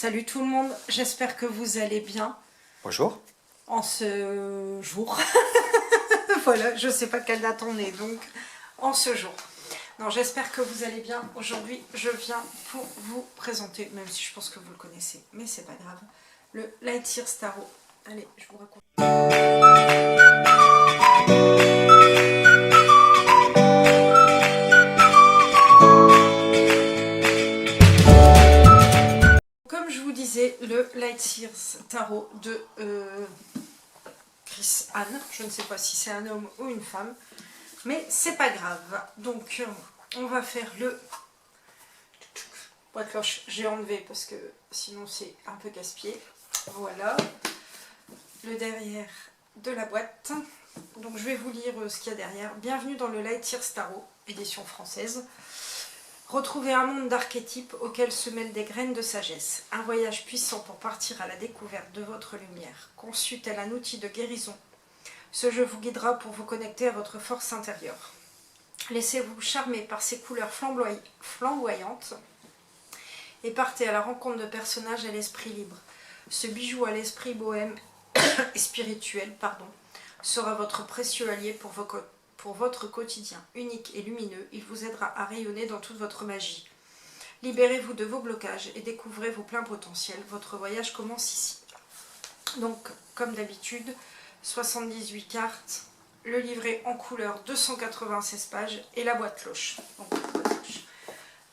Salut tout le monde, j'espère que vous allez bien. Bonjour. En ce jour. Voilà, je sais pas quelle date on est, donc en ce jour. Non, j'espère que vous allez bien. Aujourd'hui, je viens pour vous présenter, même si je pense que vous le connaissez, mais c'est pas grave, le Light Years Tarot. Allez, je vous raconte. Comme je vous disais, le Light Years Tarot de Chris Anne. Je ne sais pas si c'est un homme ou une femme, mais c'est pas grave. Donc, on va faire le boîte cloche. J'ai enlevé parce que sinon c'est un peu casse-pied. Voilà le derrière de la boîte. Donc je vais vous lire ce qu'il y a derrière. Bienvenue dans le Light Years Tarot, édition française. Retrouvez un monde d'archétypes auquel se mêlent des graines de sagesse. Un voyage puissant pour partir à la découverte de votre lumière. Conçu tel un outil de guérison, ce jeu vous guidera pour vous connecter à votre force intérieure. Laissez-vous charmer par ces couleurs flamboyantes et partez à la rencontre de personnages à l'esprit libre. Ce bijou à l'esprit bohème et spirituel, sera votre précieux allié pour votre quotidien. Unique et lumineux, il vous aidera à rayonner dans toute votre magie. Libérez-vous de vos blocages et découvrez vos pleins potentiels. Votre voyage commence ici. Donc, comme d'habitude, 78 cartes, le livret en couleur, 296 pages et la boîte cloche. Donc,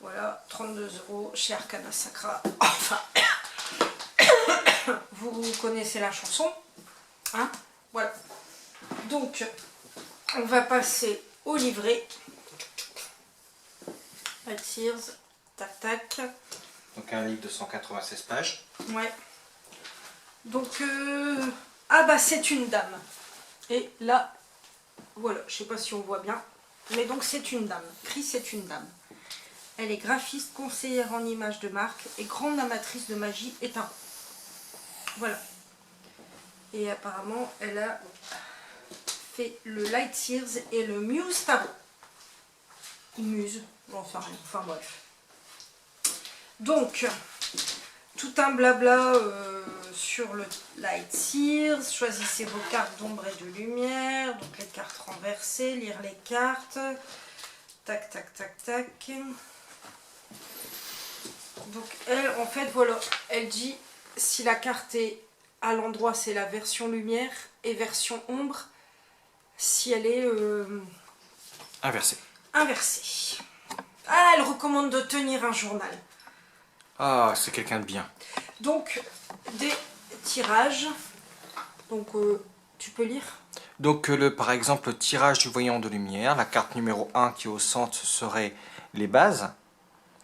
voilà, 32 € chez Arcana Sacra. Enfin, vous connaissez la chanson, hein? Voilà. Donc, on va passer au livret. Light Years, tac tac. Donc un livre de 196 pages. Ouais. Donc, ah bah c'est une dame. Et là, voilà, je sais pas si on voit bien, mais donc c'est une dame. Chris est une dame. Elle est graphiste, conseillère en images de marque et grande amatrice de magie et tarot. Voilà. Et apparemment, elle a fait le Light Years et le Muse Tarot. Muse, j'en sais rien, enfin bref. Donc, tout un blabla sur le Light Years. Choisissez vos cartes d'ombre et de lumière. Donc les cartes renversées, lire les cartes. Tac, tac, tac, tac. Donc elle, en fait, voilà, elle dit si la carte est à l'endroit, c'est la version lumière et version ombre si elle est Inversée. inversée. Ah, elle recommande de tenir un journal. Ah, c'est quelqu'un de bien. Donc, des tirages. Donc, tu peux lire? Donc par exemple, le tirage du voyant de lumière, la carte numéro 1 qui est au centre serait les bases.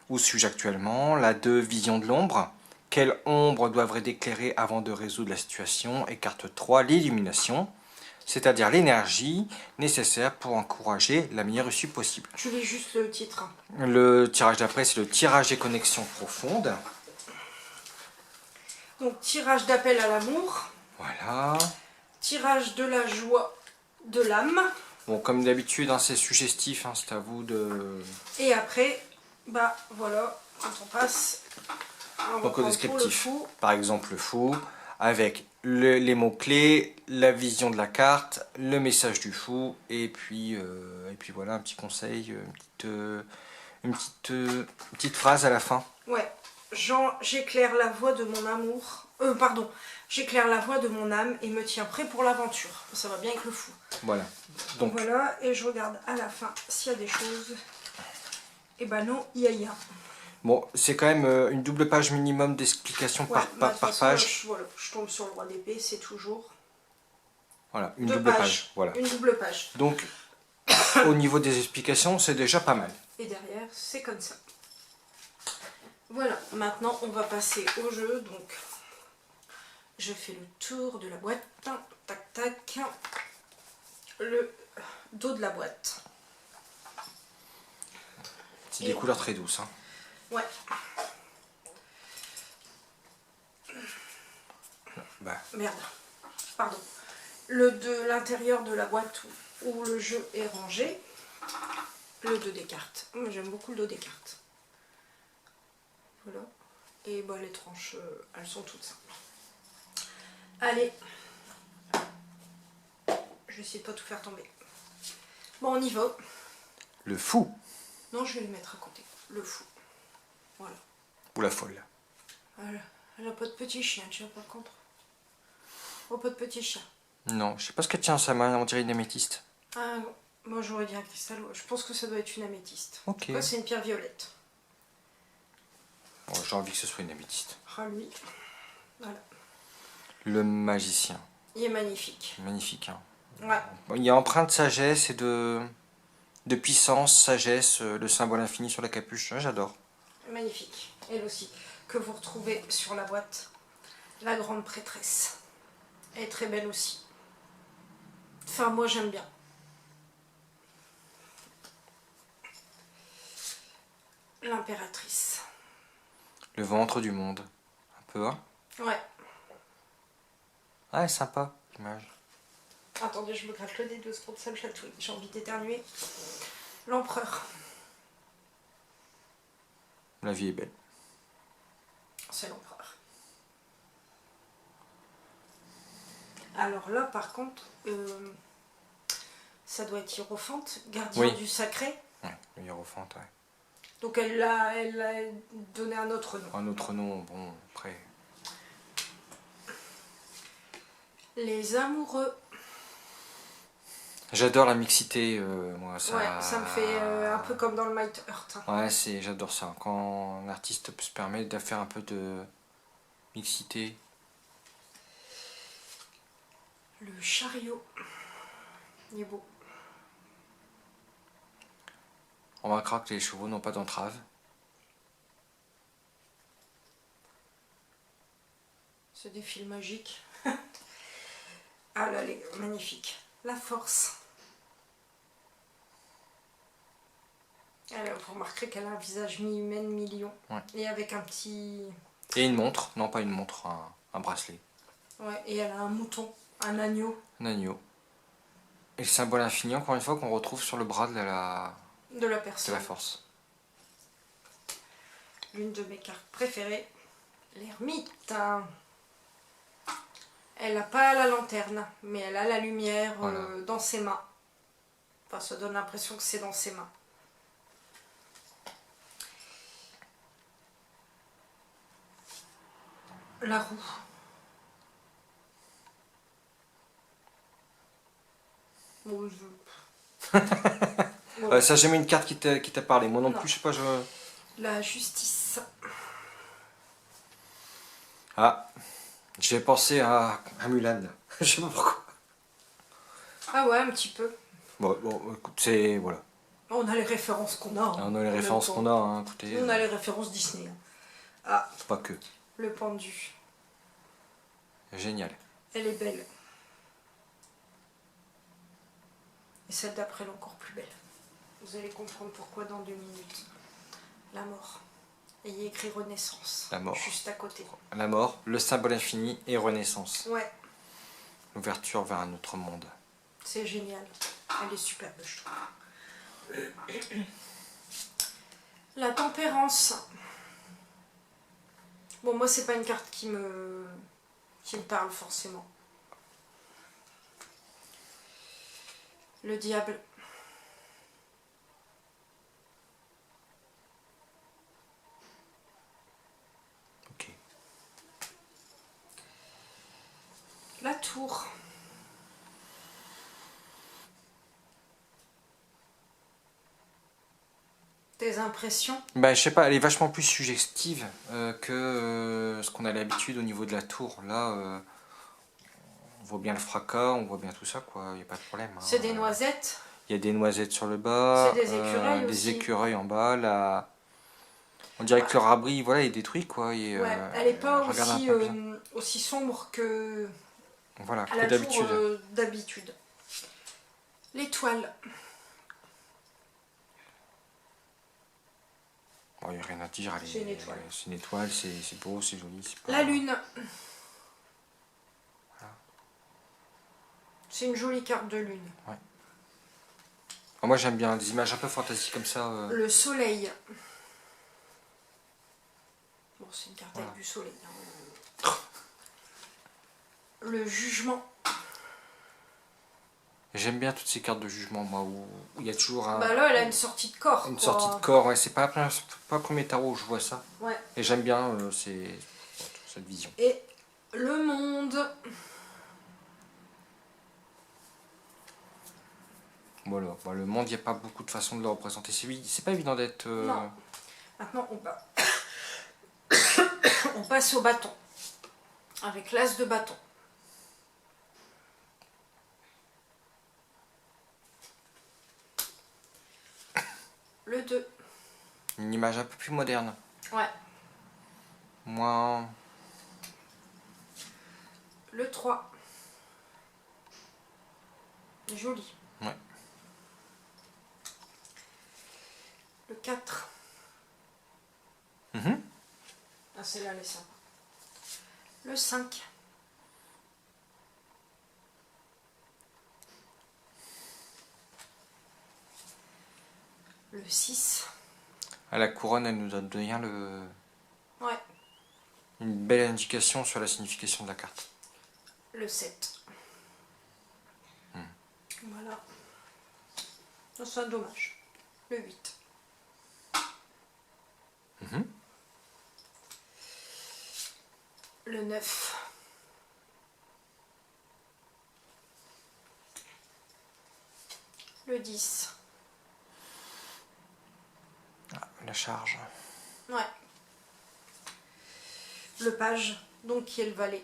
Où suis-je actuellement? La 2, vision de l'ombre. Quelle ombre doivent éclairer avant de résoudre la situation? Et carte 3, l'illumination. C'est-à-dire l'énergie nécessaire pour encourager la meilleure issue possible. Tu lis juste le titre. Le tirage d'après, c'est le tirage des connexions profondes. Donc, tirage d'appel à l'amour. Voilà. Tirage de la joie de l'âme. Bon, comme d'habitude, hein, c'est suggestif, hein, c'est à vous de... Et après, bah voilà, quand on passe, on Donc au reprend descriptif, pour le fou. par exemple le fou, avec les mots-clés, la vision de la carte, le message du fou, et puis voilà, un petit conseil, une petite phrase à la fin. Ouais, j'éclaire la voie de mon amour, j'éclaire la voie de mon âme et me tiens prêt pour l'aventure. Ça va bien avec le fou. Voilà. Donc voilà, et je regarde à la fin s'il y a des choses. Et ben non, il y a rien. bon, c'est quand même une double page minimum d'explication Ouais, par page. Je tombe sur le roi d'épée, c'est toujours Voilà, une double page. Voilà. Une double page. Donc, au niveau des explications, c'est déjà pas mal. Et derrière, c'est comme ça. Voilà, maintenant on va passer au jeu. Donc, je fais le tour de la boîte. Tac, tac. Le dos de la boîte. C'est des couleurs très douces. Hein. Ouais. Bah. Merde. Pardon. Le de l'intérieur de la boîte où le jeu est rangé. Le dos des cartes. J'aime beaucoup le dos des cartes. Voilà. Et bah, les tranches, elles sont toutes simples. Allez. Je vais essayer de pas tout faire tomber. Bon, on y va. Le fou. Non, je vais le mettre à côté. Le fou. Voilà. Ou la folle. Elle a pas de petit chien, tu vois, par contre. Oh, pas de petit chien. Non, je sais pas ce qu'elle tient en sa main, on dirait une améthyste. Ah, moi j'aurais dit un cristal. Je pense que ça doit être une améthyste. Ok. Là, c'est une pierre violette. Bon, j'ai envie que ce soit une améthyste. Ah, lui. Voilà. Le magicien. Il est magnifique. Magnifique, hein. Ouais. Bon, il y a empreinte de sagesse et de puissance, sagesse, le symbole infini sur la capuche. Ah, j'adore. Magnifique. Elle aussi. Que vous retrouvez sur la boîte. La grande prêtresse. Elle est très belle aussi. Enfin, moi j'aime bien. L'impératrice. Le ventre du monde. Un peu, hein. Ouais. Ah, sympa, l'image. Attendez, je me gratte le nez 2 secondes, ça me chatouille. J'ai envie d'éternuer. L'empereur. La vie est belle. C'est l'empereur. Alors là, par contre, ça doit être Hiérophante, gardien Oui. du sacré. Ouais, le hiérophante, ouais. Donc elle a donné un autre nom. Un autre nom, bon, après. Les amoureux. J'adore la mixité, moi, ça... Ouais, ça me fait un peu comme dans le Might Earth. Ouais, j'adore ça. Quand un artiste se permet de faire un peu de mixité. Le chariot. Il est beau. On remarquera que les chevaux n'ont pas d'entrave. C'est des fils magiques. Ah là, elle est magnifique. La force. Alors, vous remarquerez qu'elle a un visage mi-humain, mi-lion. Ouais. Et avec un petit... Et une montre, non pas une montre, un bracelet. Ouais, et elle a un mouton, un agneau. Un agneau. Et le symbole infini, encore une fois, qu'on retrouve sur le bras de la personne. force. L'une de mes cartes préférées, l'ermite. Elle n'a pas la lanterne, mais elle a la lumière Voilà. dans ses mains. Enfin, ça donne l'impression que c'est dans ses mains. La roue. Bon, bon, Ça, j'ai jamais une carte qui t'a parlé. Moi non, Non. plus, je sais pas, la justice. Ah, j'ai pensé à Mulan. Je sais pas pourquoi. Ah ouais, un petit peu. Bon, écoute, c'est... Voilà. On a les références qu'on a. Hein. On a les références qu'on a, hein, écoutez. On a les références Disney. Hein. Ah, Pas que. le pendu. Génial. Elle est belle. Et celle d'après, elle est encore plus belle. Vous allez comprendre pourquoi dans 2 minutes. La mort. Et il y a écrit Renaissance. La mort. Juste à côté. La mort, le symbole infini et renaissance. Ouais, L'ouverture vers un autre monde. c'est génial. Elle est superbe, je trouve. La tempérance. Bon, moi, c'est pas une carte qui me parle forcément. Le diable. Ok. La tour. Tes impressions? Bah, je sais pas, elle est vachement plus suggestive que ce qu'on a l'habitude au niveau de la tour. Là, on voit bien le fracas, on voit bien tout ça, quoi. Il n'y a pas de problème. Hein. C'est des noisettes. Il y a des noisettes sur le bas, C'est des écureuils des aussi. écureuils en bas. Là, on dirait que leur abri, voilà, est détruit, quoi. Et, Ouais, elle n'est pas regarde un aussi, peu bien. aussi sombre que Voilà, à que la d'habitude. tour d'habitude. L'étoile. Bon, il n'y a rien à dire. C'est une étoile. C'est une étoile, c'est beau, c'est joli. Pas... La lune. C'est une jolie carte de lune. Ouais. Moi, j'aime bien des images un peu fantastiques comme ça. Le soleil. Bon, c'est une carte Voilà. avec du soleil. Le jugement. J'aime bien toutes ces cartes de jugement, moi, où il y a toujours Bah là, elle a une sortie de corps. une quoi. sortie de corps. Ouais, c'est pas le premier tarot où je vois ça. Ouais. Et j'aime bien cette vision. Et le monde. Voilà. Bah, le monde, il n'y a pas beaucoup de façons de le représenter. C'est pas évident d'être... Non. Maintenant, on passe au bâton. Avec l'as de bâton. Le 2. Une image un peu plus moderne. Ouais. Moins... Le 3. Joli. Ouais. Le 4. Mhm. Ah, celle-là, elle est sympa. Le 5. Le 6. À la couronne, elle nous donne bien Ouais. une belle indication sur la signification de la carte. Le 7. Voilà. Ça, c'est un dommage. Le 8. Mhm. Le 9. Le 10. La charge. Ouais. Le page, donc qui est le valet.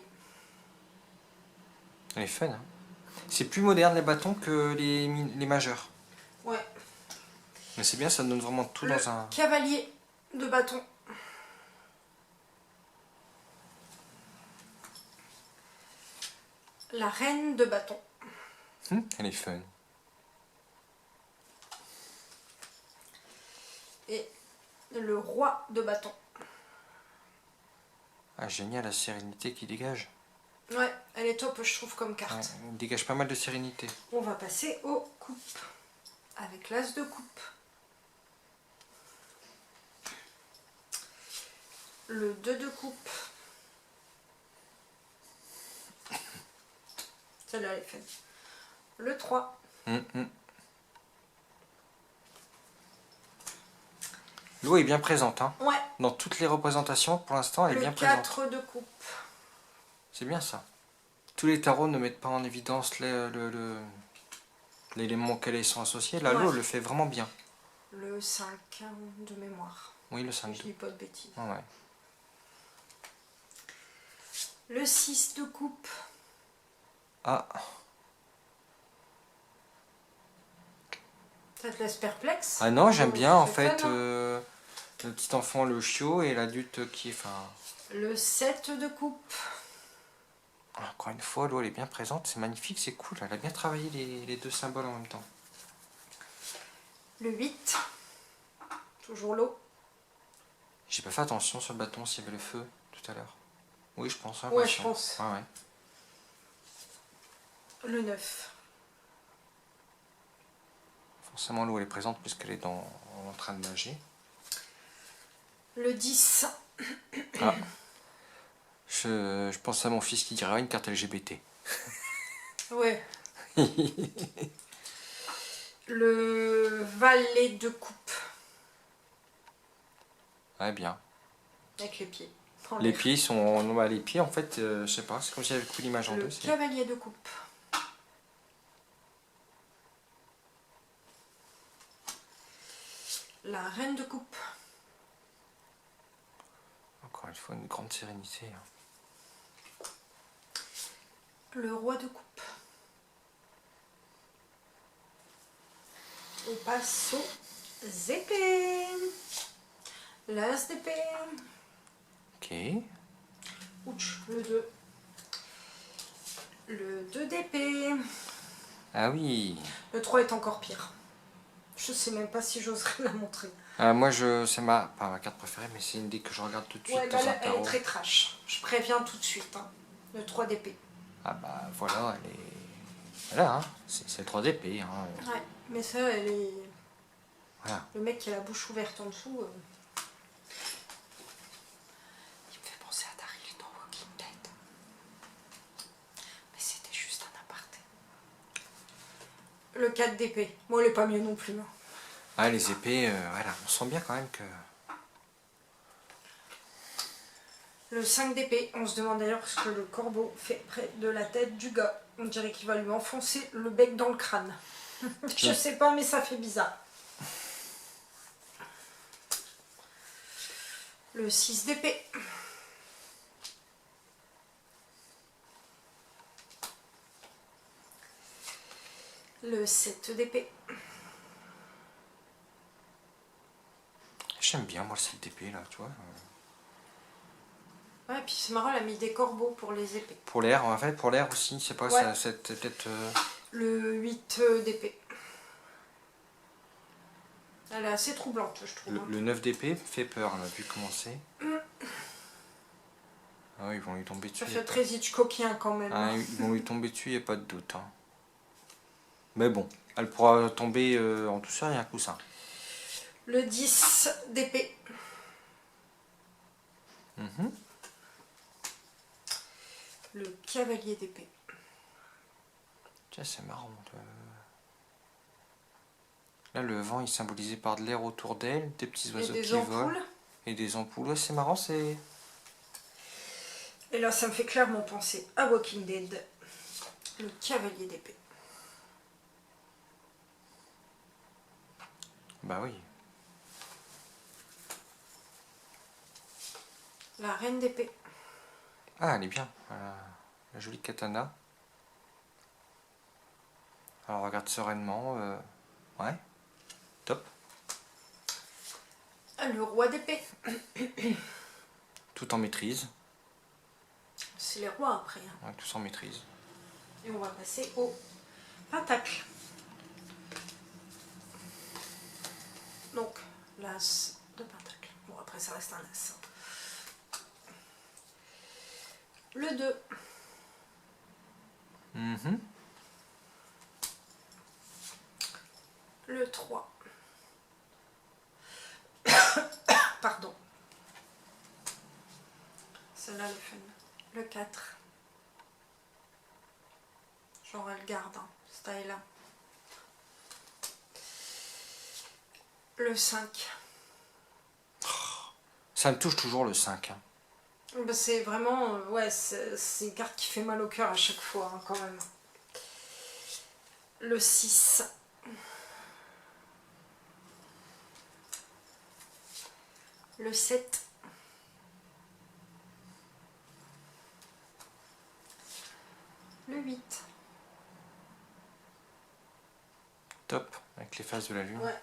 Elle est fun, hein. C'est plus moderne les bâtons que les majeurs. Ouais. Mais c'est bien, ça donne vraiment tout Le dans un... cavalier de bâton. La reine de bâton. Elle est fun. Et le roi de bâton. Ah, génial, la sérénité qui dégage. Ouais, elle est top, je trouve, comme carte. Ouais, elle dégage pas mal de sérénité. On va passer aux coupes. Avec l'as de coupe. Le 2 de coupe. Celle-là, elle est fun. Le 3. L'eau est bien présente, hein. Ouais. Dans toutes les représentations, pour l'instant, elle est Le bien présente. 4 de coupe. C'est bien ça. Tous les tarots ne mettent pas en évidence l'élément auquel ils sont associés. Là, l'eau le fait vraiment bien. Le 5 de mémoire. Oui, le 5. Je dis pas de bêtises. Ah ouais. Le 6 de coupe. Ah, Ça te laisse perplexe? ah non, j'aime Oh, bien en c'est fait fun, hein. le petit enfant, le chiot, et l'adulte qui est... Enfin, Le 7 de coupe. encore une fois, l'eau elle est bien présente, c'est magnifique, c'est cool. Elle a bien travaillé les deux symboles en même temps. Le 8. Toujours l'eau. J'ai pas fait attention sur le bâton s'il y avait le feu tout à l'heure. Oui, je pense. Hein, Ouais, attention. je pense. Ah ouais. Le 9. Forcément, l'eau elle est présente puisqu'elle est en train de nager. Le 10. Ah. Je pense à mon fils qui dirait une carte LGBT. Ouais. Le valet de coupe. Ouais, bien. Avec les pieds. En Les l'air. pieds sont... non, bah, les pieds, en fait, je sais pas, c'est comme si j'avais coupé l'image en Le deux. cavalier de coupe. La reine de coupe. Encore une fois, une grande sérénité. Hein. Le roi de coupe. On passe aux épées. L'as d'épée. Ok. Ouch, le 2. Le 2 d'épée. Ah oui. Le 3 est encore pire. Je sais même pas si j'oserais la montrer. Moi, c'est pas ma carte préférée, mais c'est une des que je regarde tout de suite Ouais, dans un là, elle est tarot. très trash. Je préviens tout de suite. Hein. Le 3 d'épée. Ah bah voilà, elle est... Voilà, hein. C'est le 3 d'épée. Hein. Ouais, mais ça, elle est... Voilà. Le mec qui a la bouche ouverte en dessous... Le 4 d'épée. Bon, il est pas mieux non plus. Hein. Ah, les épées, voilà, on sent bien quand même que... Le 5 d'épée. On se demande d'ailleurs ce que le corbeau fait près de la tête du gars. On dirait qu'il va lui enfoncer le bec dans le crâne. Je sais pas, mais ça fait bizarre. Le 6 d'épée. Le 7 d'épée. J'aime bien, moi, le 7 d'épée, là, tu vois. Ouais, et puis c'est marrant, elle a mis des corbeaux pour les épées. Pour l'air, en fait, pour l'air aussi, c'est pas, Ouais. c'est peut-être... Le 8 d'épée. Elle est assez troublante, je trouve. Le 9 d'épée fait peur, là, vu comment c'est. Ah oui, ils vont lui tomber dessus. Ça fait très Hitchcockien quand même. Ah, ils vont lui tomber dessus, il n'y a pas de doute. Hein. Mais bon, elle pourra tomber en tout ça, rien que ça. Le 10 d'épée. Le cavalier d'épée. Tiens, c'est marrant. Là, le vent est symbolisé par de l'air autour d'elle, des petits oiseaux qui volent. Et des ampoules. Ouais, c'est marrant, c'est... Et là, ça me fait clairement penser à Walking Dead. Le cavalier d'épée. Bah oui. La reine d'épée. Ah, elle est bien. La jolie katana. Alors, regarde sereinement. Ouais. Top. Le roi d'épée. Tout en maîtrise. C'est les rois après. Hein. Ouais, tout en maîtrise. Et on va passer au pentacle. Donc, l'as de pentacle. Bon, après, ça reste un as. Le 2. Le 3. Pardon. Celle-là, le fun. Le 4. Genre, elle garde, hein, style là. Le 5. Ça me touche toujours le 5. Hein. Bah, c'est vraiment... ouais, c'est une carte qui fait mal au cœur à chaque fois, hein, quand même. Le 6. Le 7. Le 8. Top, avec les phases de la lune. Ouais.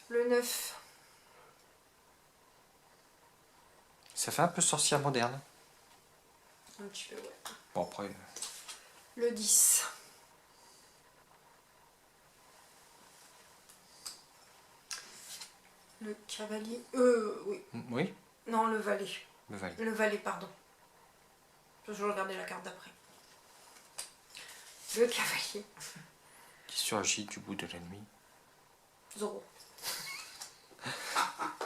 Le 9. Ça fait un peu sorcière moderne. Un petit peu, ouais. Bon, après... Le 10. Le cavalier... oui. Oui, Non, le valet. le valet. Le valet, pardon. Je vais regarder la carte d'après. Le cavalier. Qui surgit du bout de la nuit. Zoro.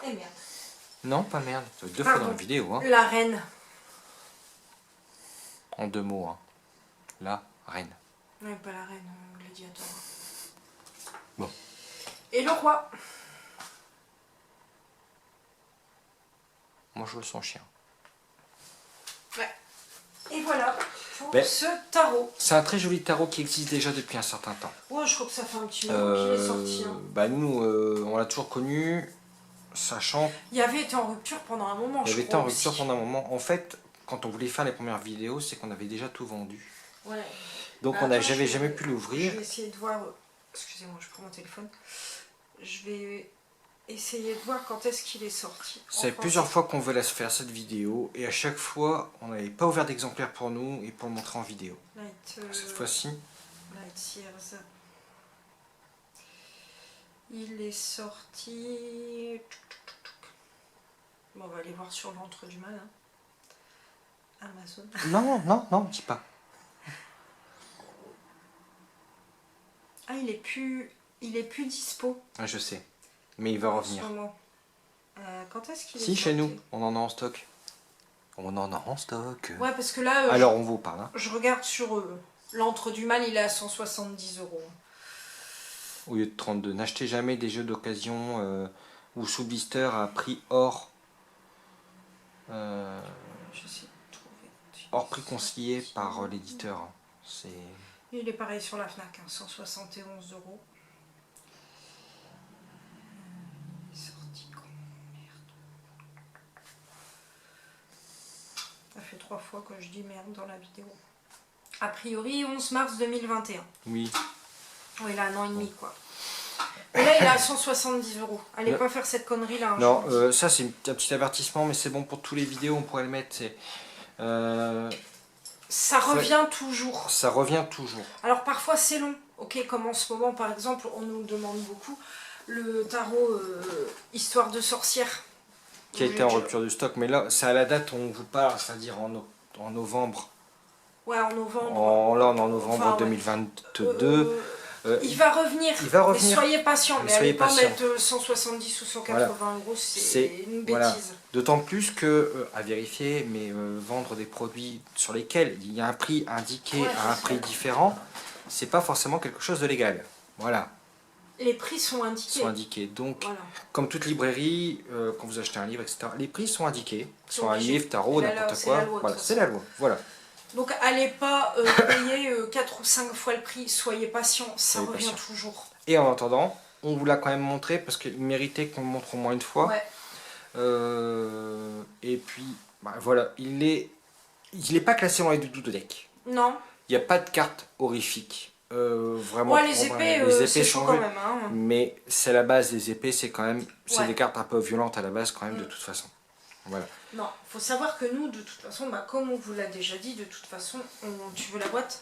Et merde. Non, pas merde. Deux fois dans la vidéo. Hein. La reine. En 2 mots. Hein. La reine. Oui, pas la reine, gladiateur. Bon. Et le roi. Moi, je veux son chien. Ouais. Et voilà pour Ben, ce tarot. C'est un très joli tarot qui existe déjà depuis un certain temps. Ouais, je crois que ça fait un petit moment qu'il est sorti. Hein. Bah nous, on l'a toujours connu, sachant... Il avait été en rupture pendant un moment, Il je avait crois été en aussi. rupture pendant un moment. En fait, quand on voulait faire les premières vidéos, c'est qu'on avait déjà tout vendu. Ouais. Donc Bah, on n'avait jamais pu Je l'ouvrir. vais essayer de voir... Excusez-moi, je prends mon téléphone. Je vais essayer de voir quand est-ce qu'il est sorti. Ça fait plusieurs fois qu'on voulait faire cette vidéo et à chaque fois, on n'avait pas ouvert d'exemplaire pour nous et pour le montrer en vidéo. Cette fois-ci... Light Years. Il est sorti... Bon, on va aller voir sur l'entre du mal. Hein. Amazon. Non, non, non, dis pas. Ah, il est plus dispo. Ah, je sais, mais il va revenir. En ce moment. Quand est-ce qu'il est Si, sorti? chez nous, on en a en stock. On en a en stock. Ouais, parce que là, Alors on vous parle. Hein. je regarde sur L'antre du mal, il est à 170 €. Au lieu de 32. N'achetez jamais des jeux d'occasion ou sous blister à prix hors, J'essaie de trouver. hors prix conseillé par l'éditeur. C'est... Il est pareil sur la Fnac, hein, 171 €. Il est sorti quand? Merde. Ça fait 3 fois que je dis merde dans la vidéo. A priori, 11 mars 2021. Oui. Oui, il a 1 an et demi, quoi. Et là, il est à 170 €. Allez pas faire cette connerie-là. Hein, non, ça c'est un petit avertissement, mais c'est bon pour tous les vidéos, on pourrait le mettre. Ça revient toujours. Ça revient toujours. Alors parfois c'est long. Ok, comme en ce moment, par exemple, on nous demande beaucoup le tarot Histoire de sorcière. Qui a été en rupture du stock, mais là, c'est à la date où on vous parle, c'est-à-dire en novembre. Ouais, en novembre. Là, on est en novembre 2022. Il va revenir. Il va revenir. Mais soyez patients. Mais soyez allez pas patient. mettre 170 ou 180 €, c'est une bêtise. Voilà. D'autant plus que, à vérifier, mais vendre des produits sur lesquels il y a un prix indiqué à un prix différent, c'est pas forcément quelque chose de légal. Voilà. Les prix sont indiqués. Donc, voilà. comme toute librairie, quand vous achetez un livre, etc., les prix sont indiqués. Soit un livre, tarot, n'importe quoi. Voilà, c'est la loi. Voilà. Donc, allez pas payer 4 ou 5 fois le prix. Soyez patient, ça revient toujours. Et en attendant, on vous l'a quand même montré parce qu'il méritait qu'on le montre au moins une fois. Ouais. Et puis, bah, voilà, il est pas classé dans les doudous deck. Non. Il n'y a pas de carte horrifique. Vraiment. Ouais, les épées c'est chaud quand même. Hein. Mais c'est la base des épées, c'est quand même, c'est des cartes un peu violentes à la base quand même de toute façon. Voilà. Non, faut savoir que nous, de toute façon, bah, comme on vous l'a déjà dit, de toute façon, tu veux la boîte,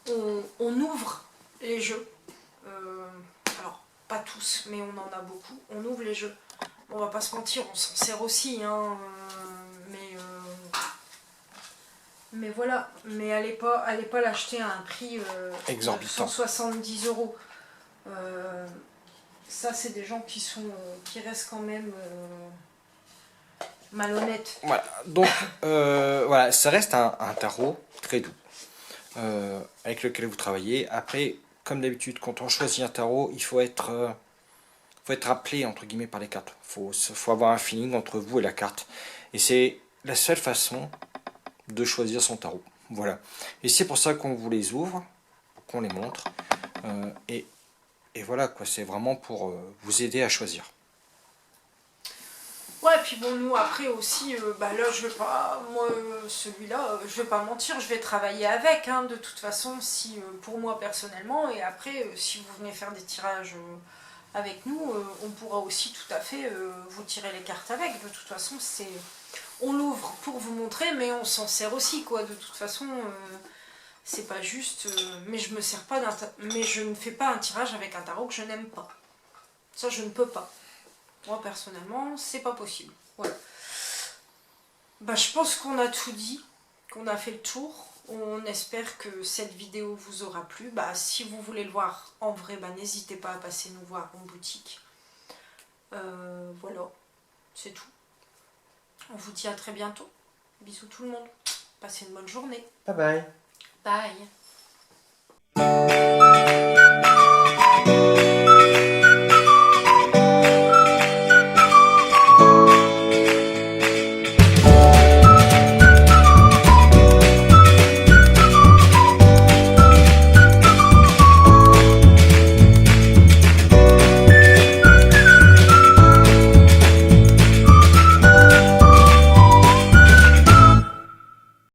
on ouvre les jeux. Alors, pas tous, mais on en a beaucoup. On ouvre les jeux. On va pas se mentir, on s'en sert aussi, hein, mais voilà. Mais allez pas l'acheter à un prix exorbitant. 170 €. Ça, c'est des gens qui restent quand même malhonnêtes. Voilà, donc voilà, ça reste un tarot très doux avec lequel vous travaillez. Après, comme d'habitude, quand on choisit un tarot, il faut être appelé entre guillemets par les cartes. Faut avoir un feeling entre vous et la carte. Et c'est la seule façon de choisir son tarot. Voilà. Et c'est pour ça qu'on vous les ouvre, qu'on les montre. Et voilà quoi, c'est vraiment pour vous aider à choisir. Ouais, puis bon, nous après aussi, bah là je vais pas, moi celui-là, je vais pas mentir, je vais travailler avec, hein, de toute façon, si pour moi personnellement, et après, si vous venez faire des tirages avec nous, on pourra aussi tout à fait vous tirer les cartes avec. De toute façon, on l'ouvre pour vous montrer, mais on s'en sert aussi, quoi. De toute façon, c'est pas juste, mais je me sers pas mais je ne fais pas un tirage avec un tarot que je n'aime pas. Ça, je ne peux pas. Moi, personnellement, c'est pas possible. Voilà. Bah, je pense qu'on a tout dit, qu'on a fait le tour. On espère que cette vidéo vous aura plu. Bah, si vous voulez le voir en vrai, bah, n'hésitez pas à passer nous voir en boutique. Voilà, c'est tout. On vous dit à très bientôt. Bisous tout le monde. Passez une bonne journée. Bye bye. Bye.